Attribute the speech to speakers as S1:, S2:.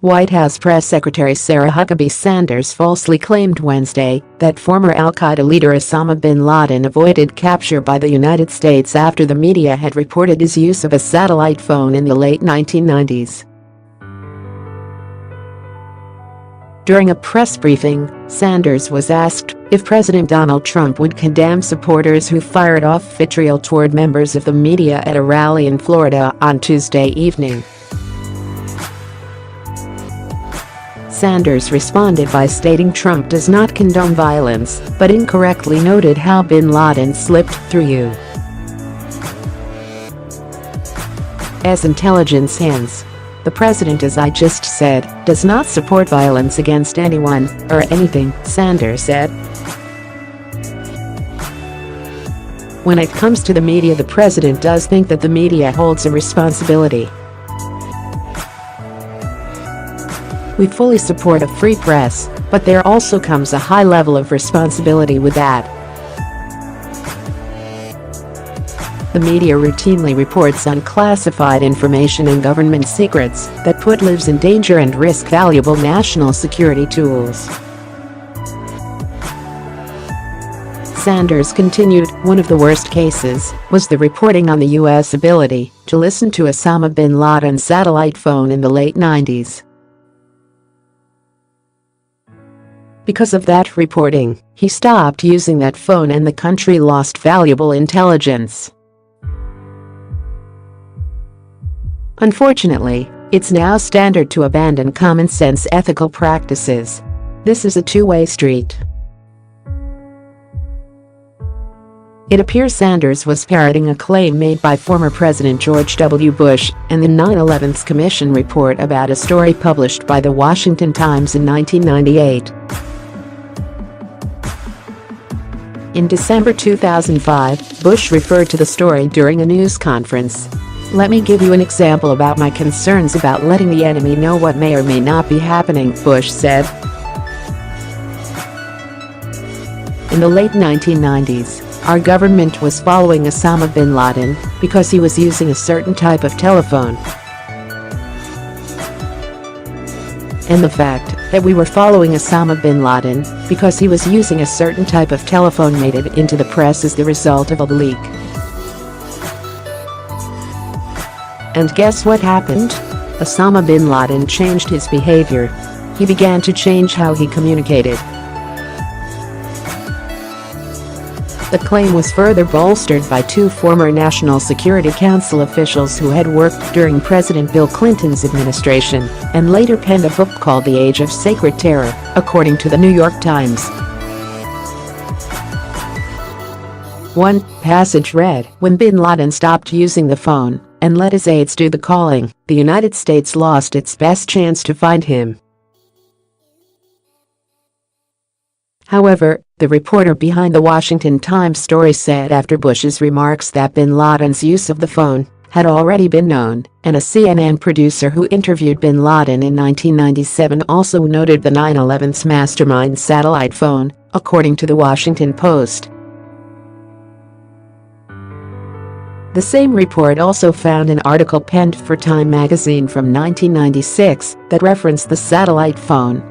S1: White House Press Secretary Sarah Huckabee Sanders falsely claimed Wednesday that former Al-Qaeda leader Osama bin Laden avoided capture by the United States after the media had reported his use of a satellite phone in the late 1990s. During a press briefing, Sanders was asked if President Donald Trump would condemn supporters who fired off vitriol toward members of the media at a rally in Florida on Tuesday evening. Sanders responded by stating Trump does not condone violence, but incorrectly noted how bin Laden slipped through U.S. intelligence hands. The president, as I just said, does not support violence against anyone or anything, Sanders said. When it comes to the media, the president does think that the media holds a responsibility. We fully support a free press, but there also comes a high level of responsibility with that. The media routinely reports unclassified information and government secrets that put lives in danger and risk valuable national security tools. Sanders continued, one of the worst cases was the reporting on the U.S. ability to listen to Osama bin Laden's satellite phone in the late 90s. Because of that reporting, he stopped using that phone and the country lost valuable intelligence. Unfortunately, it's now standard to abandon common-sense ethical practices. This is a two-way street. It appears Sanders was parroting a claim made by former President George W. Bush and the 9/11 Commission report about a story published by the Washington Times in 1998. In December 2005, Bush referred to the story during a news conference. "Let me give you an example about my concerns about letting the enemy know what may or may not be happening," Bush said. In the late 1990s, our government was following Osama bin Laden because he was using a certain type of telephone. And the fact that we were following Osama bin Laden because he was using a certain type of telephone made it into the press as the result of a leak. And guess what happened? Osama bin Laden changed his behavior. He began to change how he communicated. The claim was further bolstered by two former National Security Council officials who had worked during President Bill Clinton's administration and later penned a book called The Age of Sacred Terror, according to the New York Times. One passage read, "When bin Laden stopped using the phone and let his aides do the calling, the United States lost its best chance to find him." However, the reporter behind the Washington Times story said after Bush's remarks that bin Laden's use of the phone had already been known, and a CNN producer who interviewed bin Laden in 1997 also noted the 9/11's mastermind satellite phone, according to the Washington Post. The same report also found an article penned for Time magazine from 1996 that referenced the satellite phone